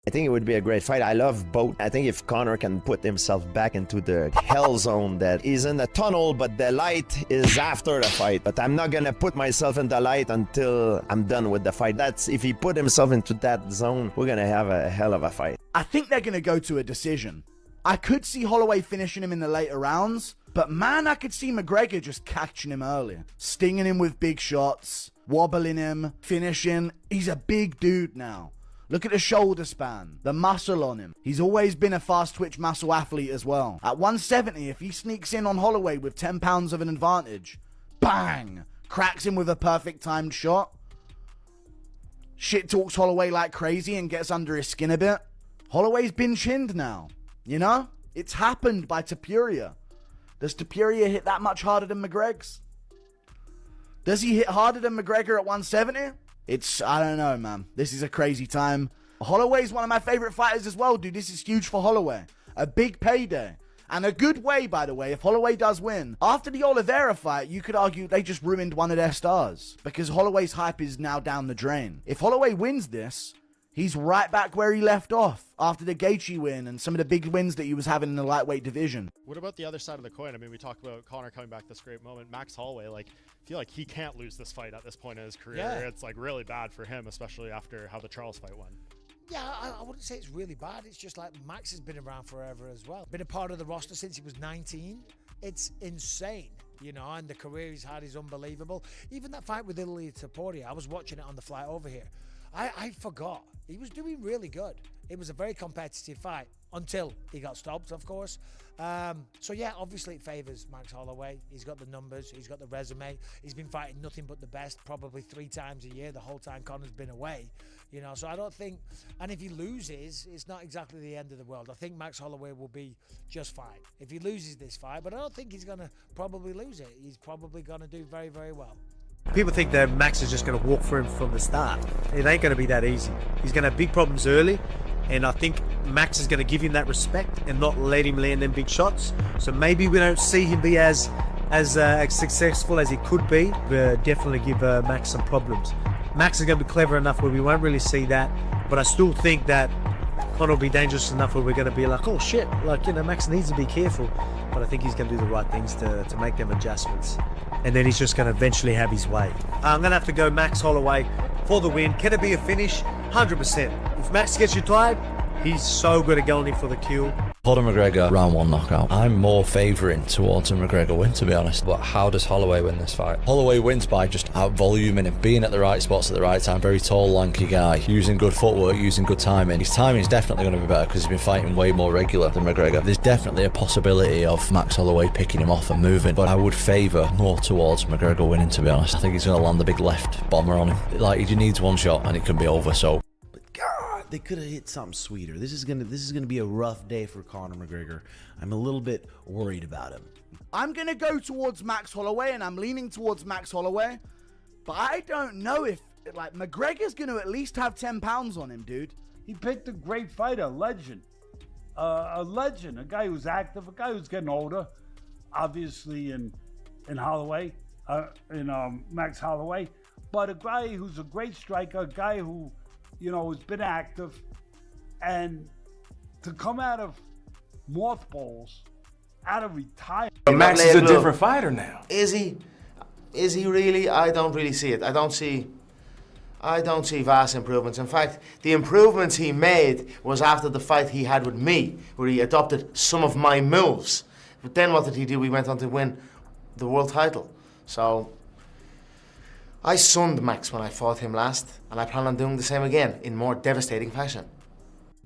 I think it would be a great fight. I love both. I think if Conor can put himself back into the hell zone that is in the tunnel, but the light is after the fight. But I'm not gonna put myself in the light until I'm done with the fight. That's if he put himself into that zone, we're gonna have a hell of a fight. I think they're gonna go to a decision. I could see Holloway finishing him in the later rounds, but man, I could see McGregor just catching him early, stinging him with big shots, wobbling him, finishing. He's a big dude now. Look at the shoulder span, the muscle on him. He's always been a fast twitch muscle athlete as well. At 170, if he sneaks in on Holloway with 10 pounds of an advantage, bang, cracks him with a perfect timed shot, shit talks Holloway like crazy and gets under his skin a bit. Holloway's been chinned now, you know? It's happened by Topuria. Does Topuria hit that much harder than McGregor's? Does he hit harder than McGregor at 170? I don't know, man. This is a crazy time. Holloway's one of my favorite fighters as well, dude. This is huge for Holloway. A big payday. And a good way, by the way, if Holloway does win. After the Oliveira fight, you could argue they just ruined one of their stars. Because Holloway's hype is now down the drain. If Holloway wins this, he's right back where he left off after the Gaethje win and some of the big wins that he was having in the lightweight division. What about the other side of the coin? I mean, we talked about Conor coming back this great moment. Max Holloway, like, I feel like he can't lose this fight at this point in his career. Yeah. It's like really bad for him, especially after how the Charles fight went. Yeah, I wouldn't say it's really bad. It's just like Max has been around forever as well. Been a part of the roster since he was 19. It's insane, you know, and the career he's had is unbelievable. Even that fight with Ilia Topuria, I was watching it on the flight over here. I forgot. He was doing really good. It was a very competitive fight until he got stopped, of course. So yeah, obviously it favours Max Holloway. He's got the numbers, he's got the resume. He's been fighting nothing but the best, probably 3 times a year the whole time Conor's been away. You know, so I don't think, and if he loses, it's not exactly the end of the world. I think Max Holloway will be just fine if he loses this fight, but I don't think he's going to probably lose it. He's probably going to do very, very well. People think that Max is just going to walk for him from the start. It ain't going to be that easy. He's going to have big problems early, and I think Max is going to give him that respect and not let him land them big shots. So maybe we don't see him be as successful as he could be, but definitely give Max some problems. Max is going to be clever enough where we won't really see that, but I still think that Conor will be dangerous enough where we're going to be like, oh shit, like, you know, Max needs to be careful. But I think he's going to do the right things to make them adjustments. And then he's just going to eventually have his way. I'm going to have to go Max Holloway for the win. Can it be a finish? 100%. If Max gets you tired, he's so good at going in for the kill. Conor McGregor, round 1 knockout. I'm more favouring towards a McGregor win, to be honest. But how does Holloway win this fight? Holloway wins by just out-voluming him, being at the right spots at the right time. Very tall, lanky guy, using good footwork, using good timing. His timing is definitely going to be better because he's been fighting way more regular than McGregor. There's definitely a possibility of Max Holloway picking him off and moving, but I would favour more towards McGregor winning, to be honest. I think he's going to land the big left bomber on him. Like, he just needs one shot and it can be over, so... They could have hit something sweeter. This is gonna be a rough day for Conor McGregor. I'm a little bit worried about him. I'm going to go towards Max Holloway, and I'm leaning towards Max Holloway. But I don't know if, like, McGregor's going to at least have 10 pounds on him, dude. He picked a great fighter, a legend, a guy who's active, a guy who's getting older, obviously in Holloway, Max Holloway, but a guy who's a great striker, a guy who, you know, has been active, and to come out of mothballs, out of retirement. But Max is a different fighter now. Is he really? I don't really see it. I don't see vast improvements. In fact, the improvements he made was after the fight he had with me, where he adopted some of my moves. But then what did he do? We went on to win the world title. So I sunned Max when I fought him last, and I plan on doing the same again in more devastating fashion.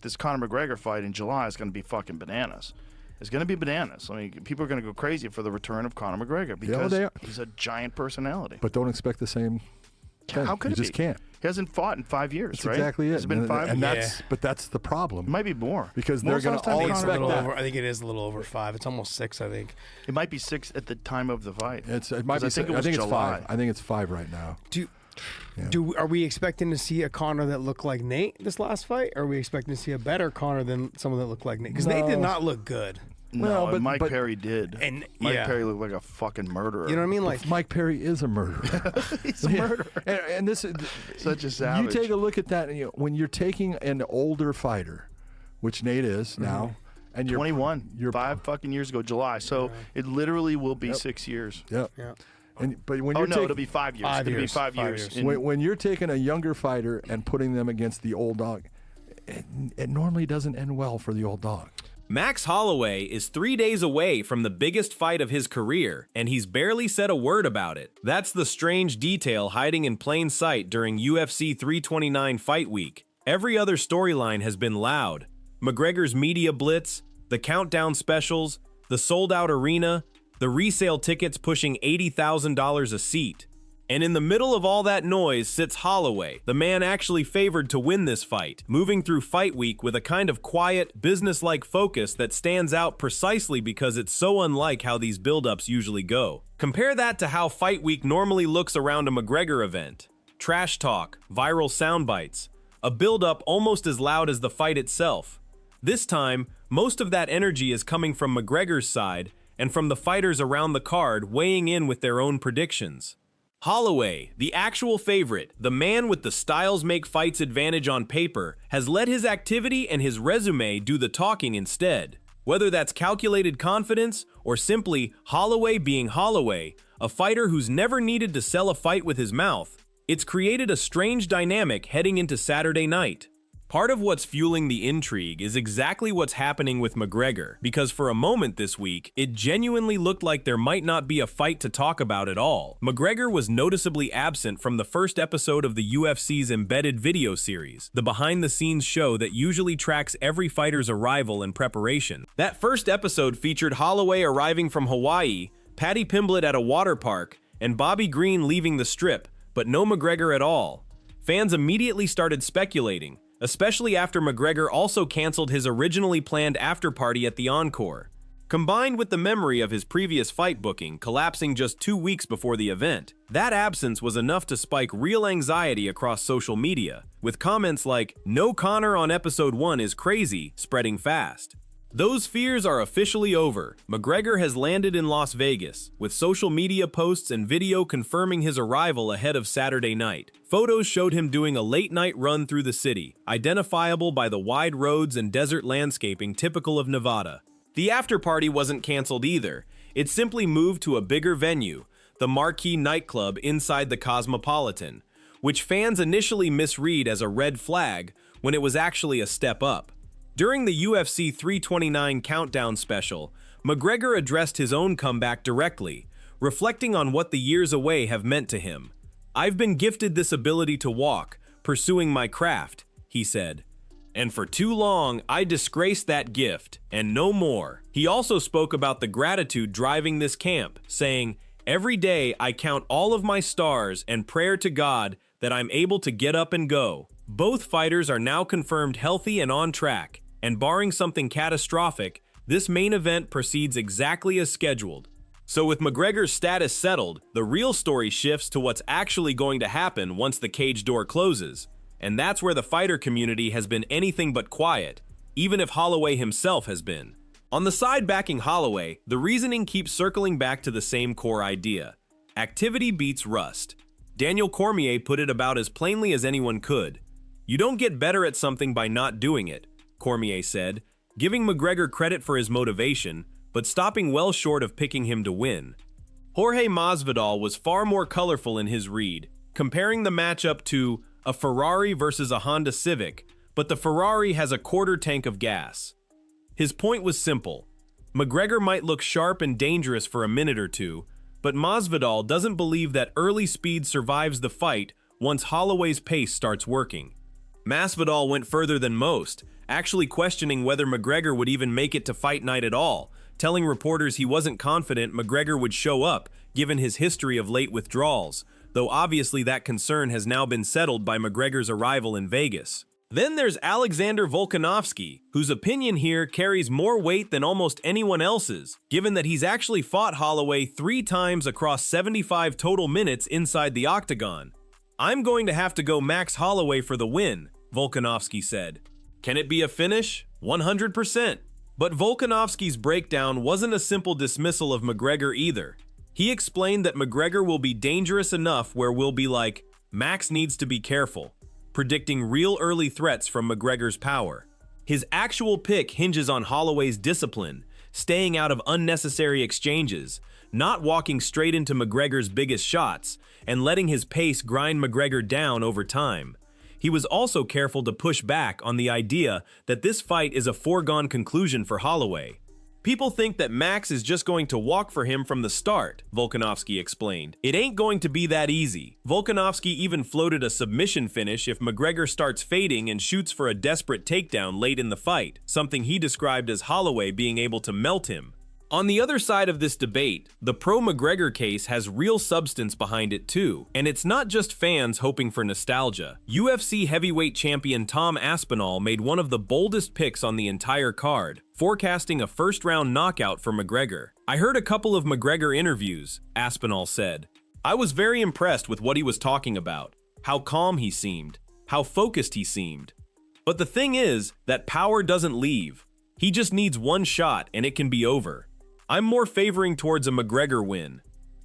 This Conor McGregor fight in July is going to be fucking bananas. It's going to be bananas. I mean, people are going to go crazy for the return of Conor McGregor because he's a giant personality. But don't expect the same thing. How could you it just be? can't. He hasn't fought in 5 years, That's right? exactly it. It's been 5 and years. But that's the problem. It might be more. Because they're going to all expect that. I think it is a little over 5. It's almost 6, I think. It might be 6 at the time of the fight. It might be. I think it was it's July. 5. I think it's 5 right now. Are we expecting to see a Conor that looked like Nate this last fight? Or are we expecting to see a better Conor than someone that looked like Nate? Because Nate did not look good. No, Well, Mike Perry did. And Mike yeah. Perry looked like a fucking murderer. You know what I mean? Like Mike Perry is a murderer. He's a murderer. And this is Such a savage. You take a look at that, and when you're taking an older fighter, which Nate is now, and you're 21. You're 5 fucking years ago, July. So it literally will be 6 years. Yep. Yeah. But when Oh you're no, it'll be 5 years. It'll be 5 years. When you're taking a younger fighter and putting them against the old dog, it normally doesn't end well for the old dog. Max Holloway is 3 days away from the biggest fight of his career, and he's barely said a word about it. That's the strange detail hiding in plain sight during UFC 329 Fight Week. Every other storyline has been loud. McGregor's media blitz, the countdown specials, the sold-out arena, the resale tickets pushing $80,000 a seat. And in the middle of all that noise sits Holloway, the man actually favored to win this fight, moving through Fight Week with a kind of quiet, business-like focus that stands out precisely because it's so unlike how these build-ups usually go. Compare that to how Fight Week normally looks around a McGregor event. Trash talk, viral sound bites, a build-up almost as loud as the fight itself. This time, most of that energy is coming from McGregor's side and from the fighters around the card weighing in with their own predictions. Holloway, the actual favorite, the man with the styles make fights advantage on paper, has let his activity and his resume do the talking instead. Whether that's calculated confidence or simply Holloway being Holloway, a fighter who's never needed to sell a fight with his mouth, it's created a strange dynamic heading into Saturday night. Part of what's fueling the intrigue is exactly what's happening with McGregor, because for a moment this week, it genuinely looked like there might not be a fight to talk about at all. McGregor was noticeably absent from the first episode of the UFC's embedded video series, the behind-the-scenes show that usually tracks every fighter's arrival and preparation. That first episode featured Holloway arriving from Hawaii, Paddy Pimblett at a water park, and Bobby Green leaving the strip, but no McGregor at all. Fans immediately started speculating, especially after McGregor also canceled his originally planned after-party at the Encore. Combined with the memory of his previous fight booking collapsing just 2 weeks before the event, that absence was enough to spike real anxiety across social media, with comments like, "No Conor on episode 1 is crazy," spreading fast. Those fears are officially over. McGregor has landed in Las Vegas, with social media posts and video confirming his arrival ahead of Saturday night. Photos showed him doing a late-night run through the city, identifiable by the wide roads and desert landscaping typical of Nevada. The after-party wasn't canceled either. It simply moved to a bigger venue, the Marquee nightclub inside the Cosmopolitan, which fans initially misread as a red flag when it was actually a step up. During the UFC 329 countdown special, McGregor addressed his own comeback directly, reflecting on what the years away have meant to him. "I've been gifted this ability to walk, pursuing my craft," he said. "And for too long, I disgraced that gift, and no more." He also spoke about the gratitude driving this camp, saying, "Every day I count all of my stars and prayer to God that I'm able to get up and go." Both fighters are now confirmed healthy and on track, and barring something catastrophic, this main event proceeds exactly as scheduled. So with McGregor's status settled, the real story shifts to what's actually going to happen once the cage door closes. And that's where the fighter community has been anything but quiet, even if Holloway himself has been. On the side backing Holloway, the reasoning keeps circling back to the same core idea. Activity beats rust. Daniel Cormier put it about as plainly as anyone could. "You don't get better at something by not doing it," Cormier said, giving McGregor credit for his motivation, but stopping well short of picking him to win. Jorge Masvidal was far more colorful in his read, comparing the matchup to a Ferrari versus a Honda Civic, but the Ferrari has a quarter tank of gas. His point was simple. McGregor might look sharp and dangerous for a minute or two, but Masvidal doesn't believe that early speed survives the fight once Holloway's pace starts working. Masvidal went further than most, actually questioning whether McGregor would even make it to fight night at all, telling reporters he wasn't confident McGregor would show up given his history of late withdrawals, though obviously that concern has now been settled by McGregor's arrival in Vegas. Then there's Alexander Volkanovski, whose opinion here carries more weight than almost anyone else's, given that he's actually fought Holloway 3 times across 75 total minutes inside the octagon. "I'm going to have to go Max Holloway for the win," Volkanovski said. "Can it be a finish? 100%. But Volkanovski's breakdown wasn't a simple dismissal of McGregor either. He explained that McGregor will be dangerous enough where we'll be like, Max needs to be careful, predicting real early threats from McGregor's power. His actual pick hinges on Holloway's discipline, staying out of unnecessary exchanges, not walking straight into McGregor's biggest shots, and letting his pace grind McGregor down over time. He was also careful to push back on the idea that this fight is a foregone conclusion for Holloway. People think that Max is just going to walk for him from the start, Volkanovski explained. It ain't going to be that easy. Volkanovski even floated a submission finish if McGregor starts fading and shoots for a desperate takedown late in the fight, something he described as Holloway being able to melt him. On the other side of this debate, the pro-McGregor case has real substance behind it too, and it's not just fans hoping for nostalgia. UFC heavyweight champion Tom Aspinall made one of the boldest picks on the entire card, forecasting a first-round knockout for McGregor. I heard a couple of McGregor interviews, Aspinall said. I was very impressed with what he was talking about, how calm he seemed, how focused he seemed. But the thing is that power doesn't leave. He just needs one shot and it can be over. I'm more favoring towards a McGregor win.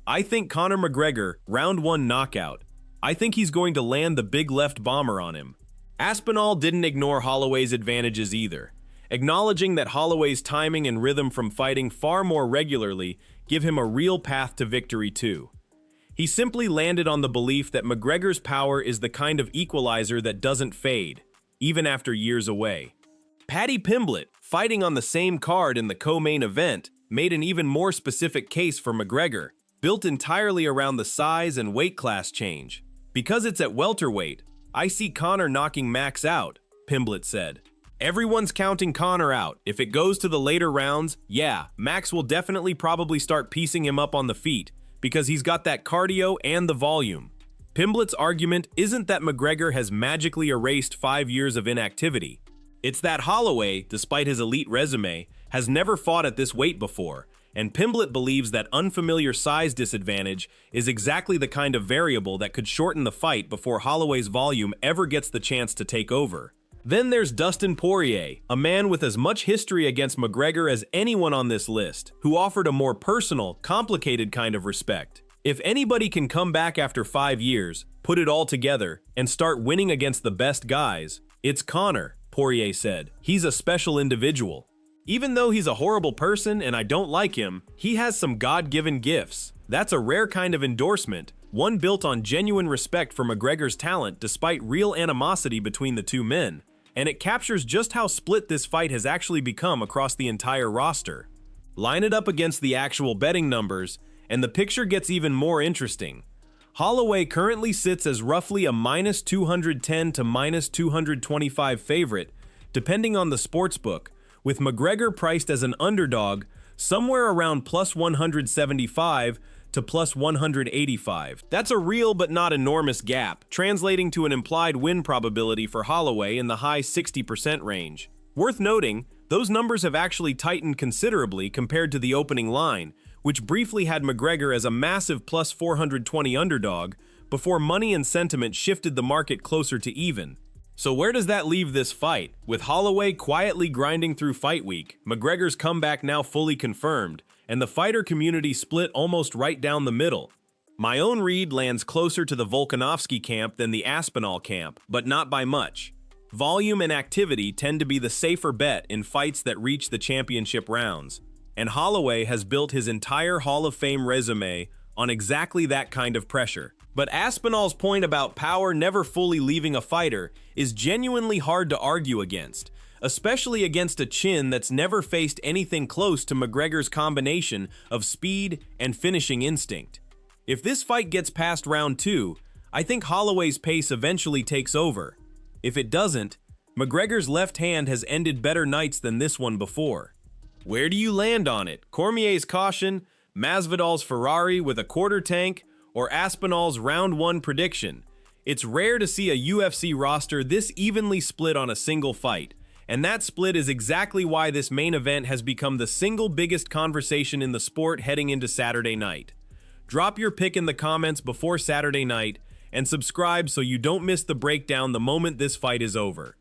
I think Conor McGregor, round 1 knockout. I think he's going to land the big left bomber on him. Aspinall didn't ignore Holloway's advantages either, acknowledging that Holloway's timing and rhythm from fighting far more regularly give him a real path to victory too. He simply landed on the belief that McGregor's power is the kind of equalizer that doesn't fade, even after years away. Paddy Pimblett, fighting on the same card in the co-main event, made an even more specific case for McGregor, built entirely around the size and weight class change. Because it's at welterweight, I see Conor knocking Max out, Pimblett said. Everyone's counting Conor out. If it goes to the later rounds, yeah, Max will definitely probably start piecing him up on the feet, because he's got that cardio and the volume. Pimblett's argument isn't that McGregor has magically erased 5 years of inactivity. It's that Holloway, despite his elite resume, has never fought at this weight before, and Pimblett believes that unfamiliar size disadvantage is exactly the kind of variable that could shorten the fight before Holloway's volume ever gets the chance to take over. Then there's Dustin Poirier, a man with as much history against McGregor as anyone on this list, who offered a more personal, complicated kind of respect. If anybody can come back after 5 years, put it all together, and start winning against the best guys, it's Conor, Poirier said. He's a special individual. Even though he's a horrible person and I don't like him, he has some God-given gifts. That's a rare kind of endorsement, one built on genuine respect for McGregor's talent despite real animosity between the two men. And it captures just how split this fight has actually become across the entire roster. Line it up against the actual betting numbers, and the picture gets even more interesting. Holloway currently sits as roughly a minus 210 to minus 225 favorite, depending on the sportsbook, with McGregor priced as an underdog somewhere around plus 175 to plus 185. That's a real but not enormous gap, translating to an implied win probability for Holloway in the high 60% range. Worth noting, those numbers have actually tightened considerably compared to the opening line, which briefly had McGregor as a massive plus 420 underdog before money and sentiment shifted the market closer to even. So where does that leave this fight? With Holloway quietly grinding through fight week, McGregor's comeback now fully confirmed, and the fighter community split almost right down the middle. My own read lands closer to the Volkanovski camp than the Aspinall camp, but not by much. Volume and activity tend to be the safer bet in fights that reach the championship rounds, and Holloway has built his entire Hall of Fame resume on exactly that kind of pressure. But Aspinall's point about power never fully leaving a fighter is genuinely hard to argue against, especially against a chin that's never faced anything close to McGregor's combination of speed and finishing instinct. If this fight gets past round 2, I think Holloway's pace eventually takes over. If it doesn't, McGregor's left hand has ended better nights than this one before. Where do you land on it? Cormier's caution, Masvidal's Ferrari with a quarter tank, or Aspinall's round 1 prediction? It's rare to see a UFC roster this evenly split on a single fight, and that split is exactly why this main event has become the single biggest conversation in the sport heading into Saturday night. Drop your pick in the comments before Saturday night, and subscribe so you don't miss the breakdown the moment this fight is over.